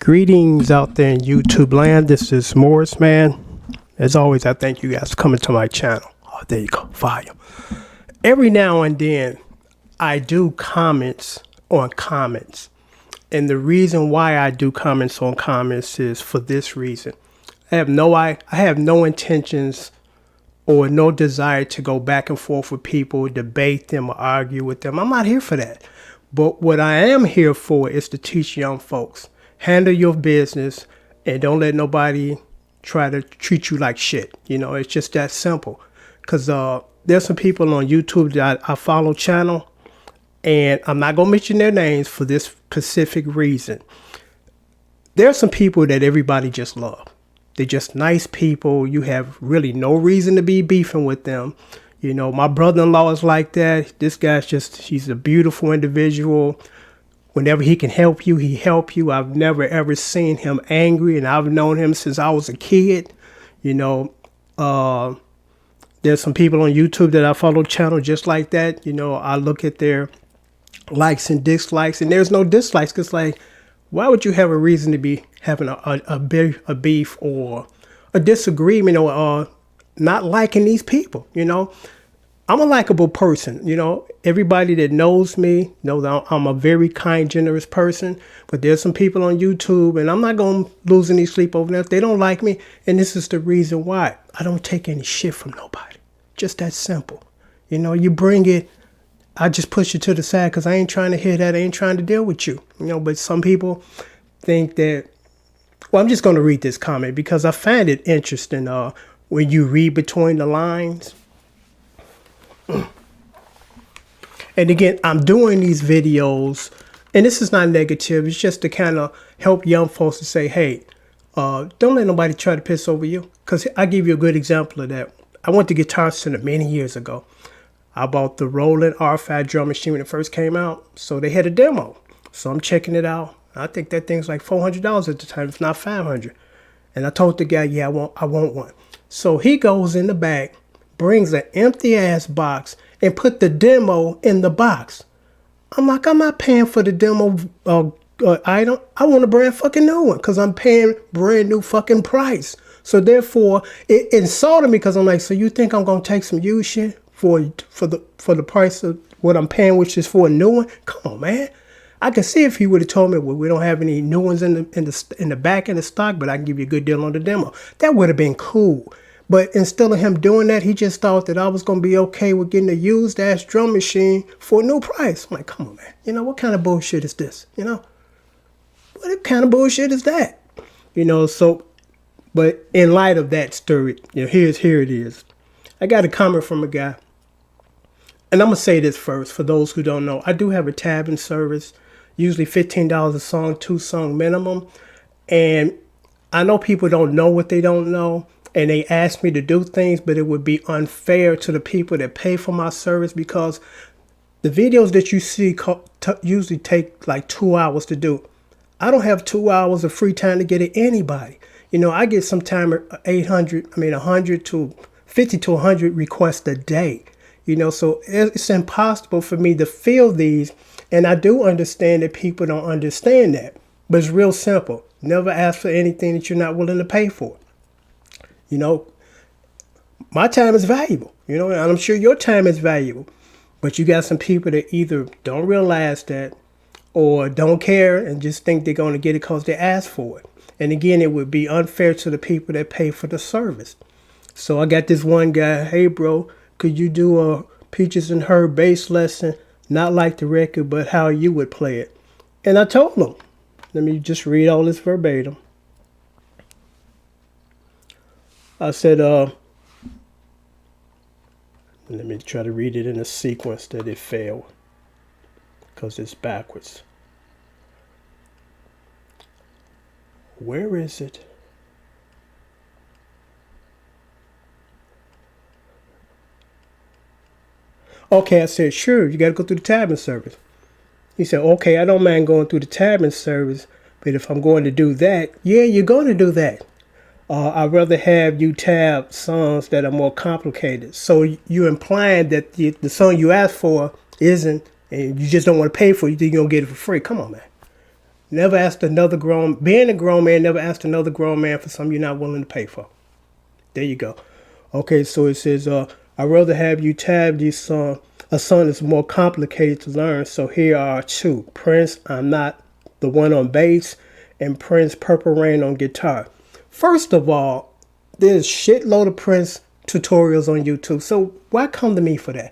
Greetings out there in YouTube land. This is Morris, man. As always, I thank you guys for coming to my channel. Oh, there you go, volume. Every now and then, I do comments on comments. And the reason why I do comments on comments is for this reason. I have no intentions or no desire to go back and forth with people, debate them or argue with them. I'm not here for that. But what I am here for is to teach young folks. Handle your business and don't let nobody try to treat you like shit. You know, it's just that simple. Because there's some people on YouTube that I follow channel, and I'm not going to mention their names for this specific reason. There's some people that everybody just love. They're just nice people. You have really no reason to be beefing with them. You know, my brother-in-law is like that. This guy's he's a beautiful individual. Whenever he can help you, he help you. I've never, ever seen him angry, and I've known him since I was a kid. You know, there's some people on YouTube that I follow channel just like that. You know, I look at their likes and dislikes, and there's no dislikes. Because, like, why would you have a reason to be having a beef or a disagreement or not liking these people, you know? I'm a likable person, you know. Everybody that knows me knows that I'm a very kind, generous person. But there's some people on YouTube, and I'm not going to lose any sleep over that. They don't like me, and this is the reason why. I don't take any shit from nobody. Just that simple. You know, you bring it, I just push it to the side because I ain't trying to hear that. I ain't trying to deal with you. You know, but some people think that, well, I'm just going to read this comment because I find it interesting when you read between the lines. And again, I'm doing these videos, and this is not negative. It's just to kind of help young folks to say, hey, don't let nobody try to piss over you. Because I give you a good example of that. I went to Guitar Center many years ago. I bought the Roland R5 drum machine when it first came out. So they had a demo. So I'm checking it out. I think that thing's like $400 at the time, if not $500. And I told the guy, yeah, I want one. So he goes in the back, brings an empty ass box and put the demo in the box. I'm like, I'm not paying for the demo item. I want a brand fucking new one because I'm paying brand new fucking price. So therefore, it insulted me because I'm like, so you think I'm gonna take some used shit for the price of what I'm paying, which is for a new one? Come on, man. I can see if he would have told me, well, we don't have any new ones in the back in the stock, but I can give you a good deal on the demo. That would have been cool. But instead of him doing that, he just thought that I was going to be okay with getting a used ass drum machine for a new price. I'm like, come on, man. You know, what kind of bullshit is this? You know, what kind of bullshit is that? You know, so, but in light of that story, you know, here it is. I got a comment from a guy. And I'm going to say this first for those who don't know. I do have a tabbing service, usually $15 a song, 2-song minimum. And I know people don't know what they don't know. And they ask me to do things, but it would be unfair to the people that pay for my service because the videos that you see usually take like 2 hours to do. I don't have 2 hours of free time to get at anybody. You know, I get sometimes 100 to 50 to 100 requests a day. You know, so it's impossible for me to fill these. And I do understand that people don't understand that. But it's real simple. Never ask for anything that you're not willing to pay for. You know, my time is valuable, you know, and I'm sure your time is valuable. But you got some people that either don't realize that or don't care and just think they're going to get it because they asked for it. And again, it would be unfair to the people that pay for the service. So I got this one guy, hey, bro, could you do a Peaches and Herb bass lesson? Not like the record, but how you would play it. And I told him, let me just read all this verbatim. I said, let me try to read it in a sequence that it failed because it's backwards. Where is it? Okay, I said, sure, you got to go through the tabbing service. He said, okay, I don't mind going through the tabbing service, but if I'm going to do that, yeah, you're going to do that. I'd rather have you tab songs that are more complicated. So you're implying that the song you asked for isn't, and you just don't want to pay for it, you're going to get it for free. Come on, man. Never asked being a grown man, never asked another grown man for something you're not willing to pay for. There you go. Okay, so it says, I'd rather have you tab these song. A song is more complicated to learn, so here are two. Prince, I'm Not the One on bass, and Prince, Purple Rain on guitar. First of all, there's shitload of Prince tutorials on YouTube, so why come to me for that?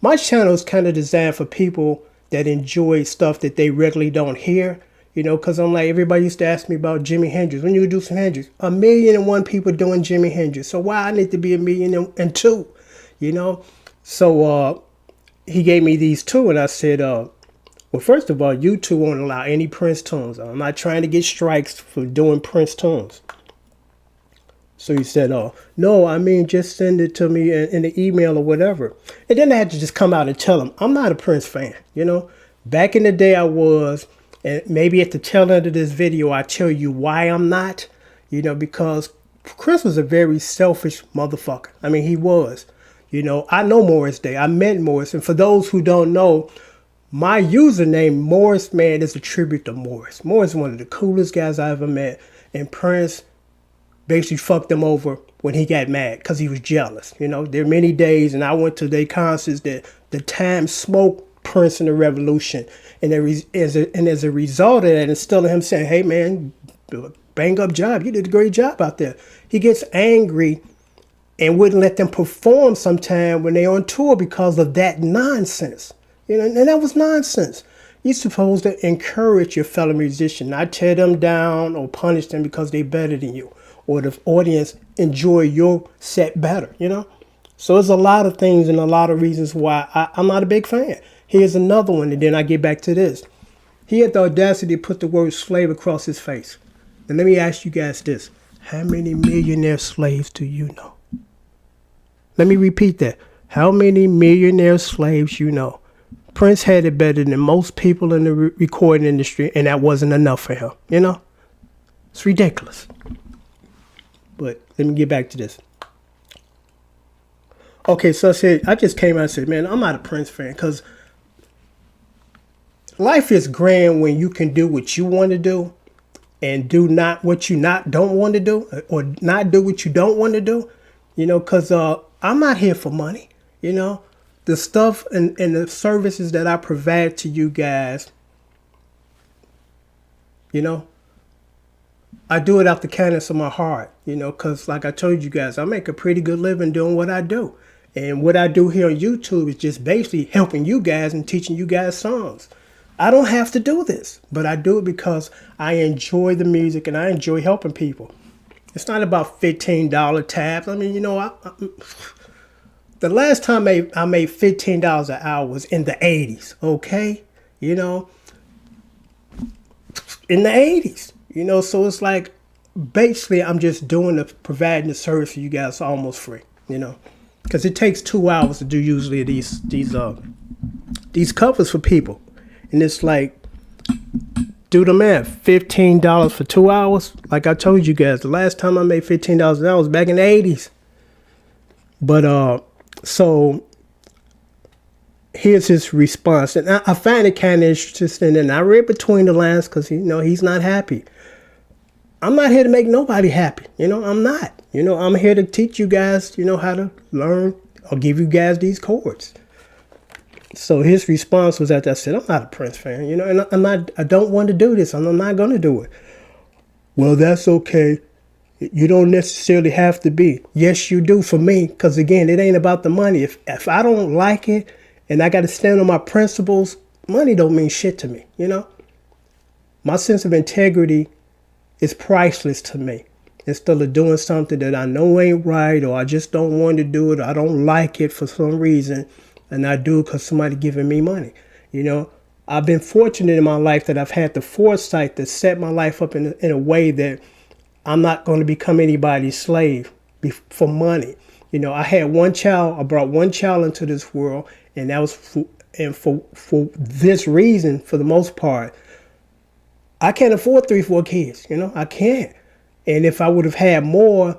My channel is kind of designed for people that enjoy stuff that they regularly don't hear. You know, because I'm like, everybody used to ask me about Jimi Hendrix. When you do some Hendrix, 1,000,001 people doing Jimi Hendrix. So why I need to be 1,000,002? You know? So he gave me these two, and I said, well, first of all, YouTube won't allow any Prince tunes. I'm not trying to get strikes for doing Prince tunes. So he said, no, I mean, just send it to me in the email or whatever. And then I had to just come out and tell him, I'm not a Prince fan. You know, back in the day I was. And maybe at the tail end of this video, I tell you why I'm not, you know, because Chris was a very selfish motherfucker. I mean, he was, you know, I know Morris Day. I met Morris. And for those who don't know, my username, Morris Man, is a tribute to Morris. Morris is one of the coolest guys I ever met. And Prince basically fucked him over when he got mad because he was jealous. You know, there are many days, and I went to their concerts that the time smoked Prince in the Revolution, and as a result of that, instead of him saying, hey man, bang up job, you did a great job out there, he gets angry and wouldn't let them perform sometime when they're on tour because of that nonsense. You know, and that was nonsense. You're supposed to encourage your fellow musician, not tear them down or punish them because they're better than you, or the audience enjoy your set better, you know? So there's a lot of things and a lot of reasons why I'm not a big fan. Here's another one, and then I get back to this. He had the audacity to put the word slave across his face. And let me ask you guys this. How many millionaire slaves do you know? Let me repeat that. How many millionaire slaves you know? Prince had it better than most people in the recording industry, and that wasn't enough for him, you know? It's ridiculous. But let me get back to this. Okay, so I just came out and said, man, I'm not a Prince fan because life is grand when you can do what you want to do and do not what you don't want to do, or not do what you don't want to do, you know, because I'm not here for money. You know, the stuff and the services that I provide to you guys, you know, I do it out the kindness of my heart, you know, because like I told you guys, I make a pretty good living doing what I do. And what I do here on YouTube is just basically helping you guys and teaching you guys songs. I don't have to do this, but I do it because I enjoy the music and I enjoy helping people. It's not about $15 tabs. I mean, you know, the last time I made $15 an hour was in the 80s, okay? You know, in the 80s, you know, so it's like basically I'm just providing the service for you guys almost free, you know, because it takes 2 hours to do usually these covers for people. And it's like, do the math, $15 for 2 hours. Like I told you guys, the last time I made $15 an hour was back in the 80s. But so here's his response. And I find it kind of interesting. And I read between the lines because, you know, he's not happy. I'm not here to make nobody happy. You know, I'm not. You know, I'm here to teach you guys, you know, how to learn or give you guys these chords. So his response was after I said, I'm not a Prince fan, you know, and I don't want to do this. I'm not going to do it. Well, that's okay. You don't necessarily have to be. Yes, you do for me. Because again, it ain't about the money. If I don't like it and I got to stand on my principles, money don't mean shit to me, you know. My sense of integrity is priceless to me. Instead of doing something that I know ain't right, or I just don't want to do it, or I don't like it for some reason, and I do it because somebody giving me money. You know, I've been fortunate in my life that I've had the foresight to set my life up in a way that I'm not going to become anybody's slave for money. You know, I had one child. I brought one child into this world, and that was for this reason, for the most part, I can't afford 3, 4 kids. You know, I can't. And if I would have had more,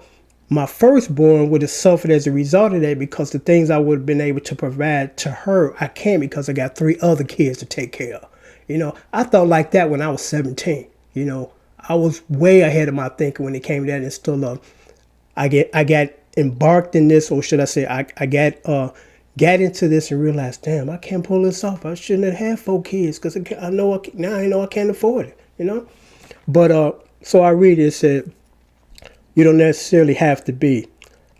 my firstborn would have suffered as a result of that, because the things I would have been able to provide to her, I can't, because I got 3 other kids to take care of. I thought like that when I was 17. I was way ahead of my thinking when it came to that. And still, I got embarked in this, or should I say, I got into this and realized, damn, I can't pull this off. I shouldn't have had 4 kids because I know now I know I can't afford it. But so I read it. It said, you don't necessarily have to be.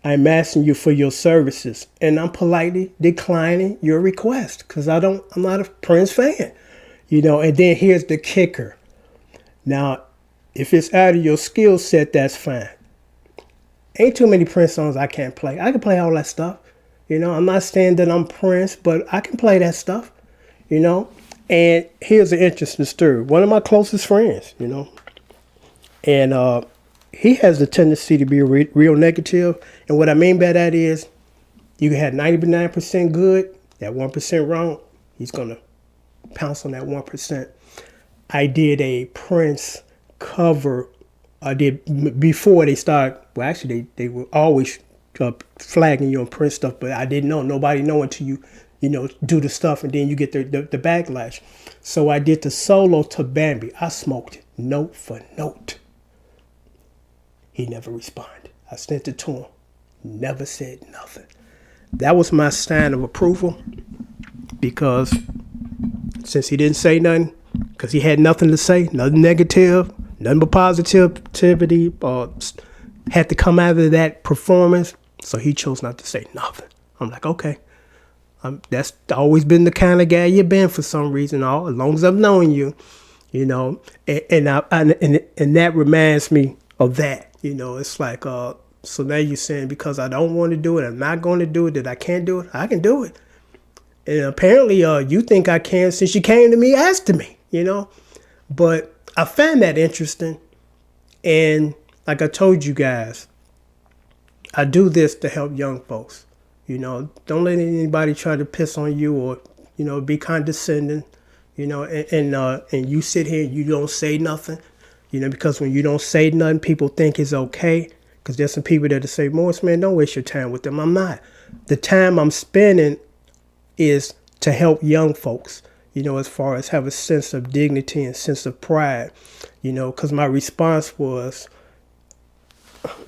I'm asking you for your services, and I'm politely declining your request because I'm not a Prince fan. And then here's the kicker. Now, if it's out of your skill set, that's fine. Ain't too many Prince songs I can't play. I can play all that stuff. I'm not saying that I'm Prince, but I can play that stuff. And here's an interesting story. One of my closest friends, and he has the tendency to be real negative. And what I mean by that is you had 99% good, that 1% wrong. He's going to pounce on that 1%. I did a Prince cover. I did before they started. Well, actually, they were always flagging you on Prince stuff, but I didn't know. Nobody know until you do the stuff, and then you get the backlash. So I did the solo to Bambi. I smoked it note for note. He never responded. I sent it to him. Never said nothing. That was my sign of approval, because since he didn't say nothing, because he had nothing to say, nothing negative, nothing but positivity, had to come out of that performance, so he chose not to say nothing. I'm like, okay. That's always been the kind of guy you've been for some reason, as long as I've known you, and that reminds me of that. It's like, so now you're saying because I don't want to do it, I'm not going to do it, that I can't do it. I can do it. And apparently you think I can since you came to me asking me, But I found that interesting. And like I told you guys, I do this to help young folks. Don't let anybody try to piss on you or, be condescending, and you sit here and you don't say nothing. Because when you don't say nothing, people think it's okay. Because there's some people that say, Morris, man, don't waste your time with them. I'm not. The time I'm spending is to help young folks, as far as have a sense of dignity and sense of pride, because my response was,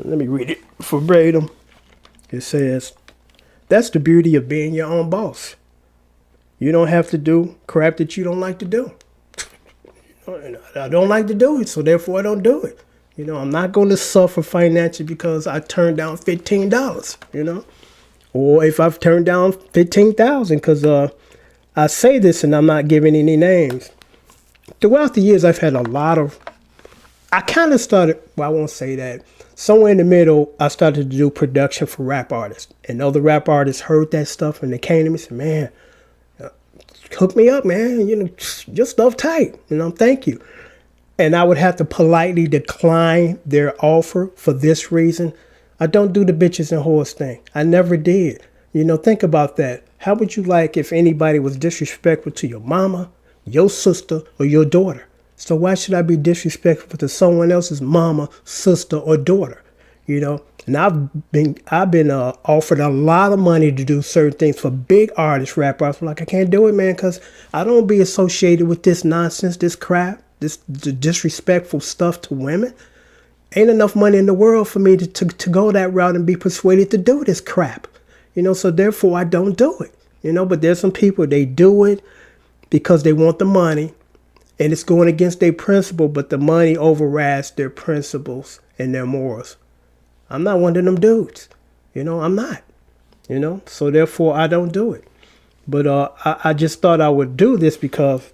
let me read it verbatim. It says, that's the beauty of being your own boss. You don't have to do crap that you don't like to do. I don't like to do it, so therefore I don't do it. I'm not going to suffer financially because I turned down $15, or if I've turned down $15,000, because I say this and I'm not giving any names. Throughout the years, I've had a lot of, I kind of started, well, I won't say that. Somewhere in the middle, I started to do production for rap artists. And other rap artists heard that stuff and they came to me and said, man, hook me up, man. Your stuff tight. Thank you. And I would have to politely decline their offer for this reason. I don't do the bitches and whores thing. I never did. Think about that. How would you like if anybody was disrespectful to your mama, your sister, or your daughter? So why should I be disrespectful to someone else's mama, sister, or daughter? And I've been offered a lot of money to do certain things for big artists, rap artists. I'm like, I can't do it, man, because I don't be associated with this nonsense, this crap, this disrespectful stuff to women. Ain't enough money in the world for me to go that route and be persuaded to do this crap. So therefore I don't do it. But there's some people, they do it because they want the money. And it's going against their principle, but the money overrides their principles and their morals. I'm not one of them dudes. I'm not. So therefore I don't do it. But I just thought I would do this because,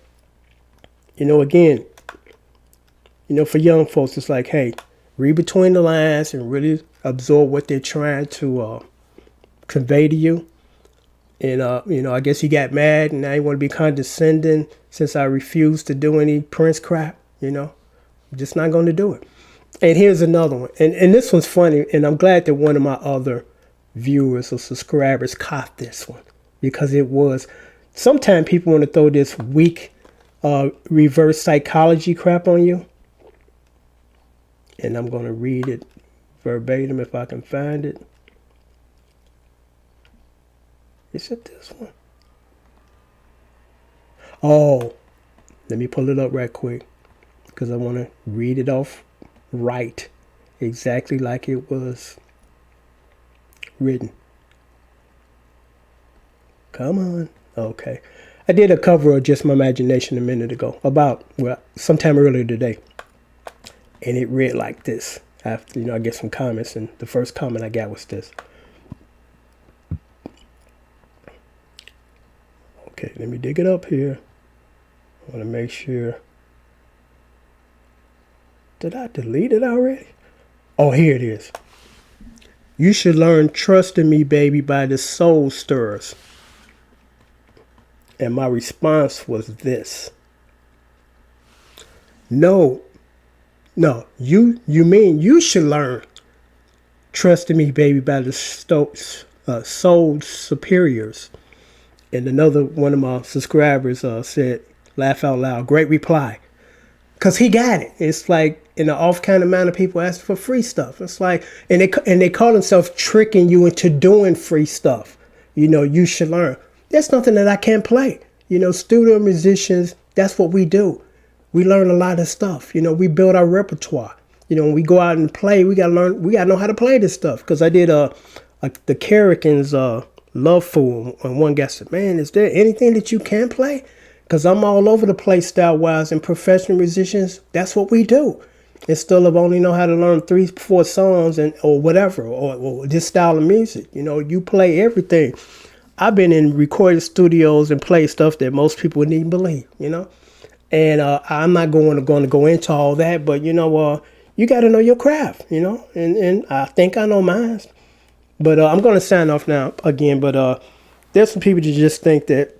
again, for young folks, it's like, hey, read between the lines and really absorb what they're trying to convey to you. And, I guess he got mad and now he want to be condescending since I refused to do any Prince crap, I'm just not going to do it. And here's another one. And this one's funny. And I'm glad that one of my other viewers or subscribers caught this one because it was, sometimes people want to throw this weak reverse psychology crap on you. And I'm going to read it verbatim if I can find it. Is it this one? Oh, Let me pull it up right quick because I want to read it off right, exactly like it was written. Come on. Okay. I did a cover of Just My Imagination a minute ago, sometime earlier today. And it read like this. After, I get some comments, and the first comment I got was this. Okay, let me dig it up here. I want to make sure. Did I delete it already? Oh, here it is. You should learn Trust in Me, Baby by the Soul Stirrers. And my response was this. No, you mean you should learn Trust in Me, Baby by the Soul Superiors. And another one of my subscribers said, laugh out loud, great reply. Because he got it. It's like in an off-kind amount of people asking for free stuff. It's like, and they call themselves tricking you into doing free stuff. You should learn. That's nothing that I can't play. Studio musicians, that's what we do. We learn a lot of stuff. We build our repertoire. When we go out and play, we gotta learn. We gotta know how to play this stuff. Because I did the Carrikins Love Fool, and one guy said, "Man, is there anything that you can play?" Because I'm all over the place style-wise, and professional musicians, that's what we do. Instead of only know how to learn 3-4 songs or whatever, or this style of music. You play everything. I've been in recording studios and played stuff that most people wouldn't even believe, And I'm not going to go into all that, but you got to know your craft, and I think I know mine. But I'm going to sign off now again. But there's some people that just think that,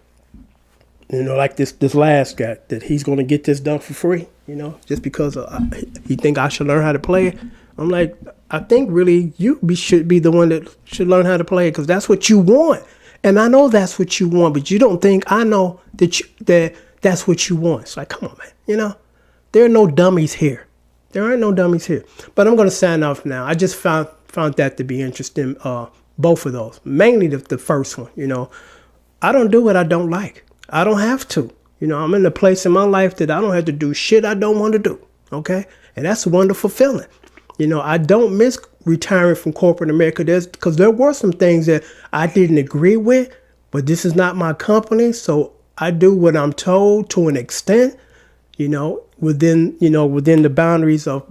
like this last guy, that he's going to get this done for free, just because he think I should learn how to play it. I'm like, I think really should be the one that should learn how to play it, because that's what you want. And I know that's what you want, but you don't think I know that that's what you want. It's like, come on, man. There are no dummies here. There aren't no dummies here. But I'm going to sign off now. I just found that to be interesting, both of those. Mainly the first one, I don't do what I don't like. I don't have to. I'm in a place in my life that I don't have to do shit I don't want to do, okay? And that's a wonderful feeling. I don't miss retiring from corporate America because there were some things that I didn't agree with, but this is not my company, so I do what I'm told to an extent, within the boundaries of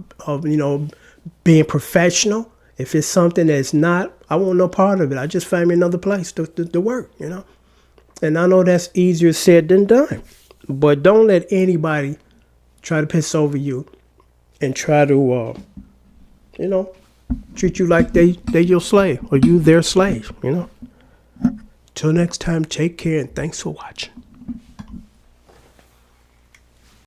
being professional. If it's something that's not, I want no part of it. I just find me another place to work, And I know that's easier said than done, but don't let anybody try to piss over you and try to, treat you like they your slave or you their slave, Till next time, take care and thanks for watching.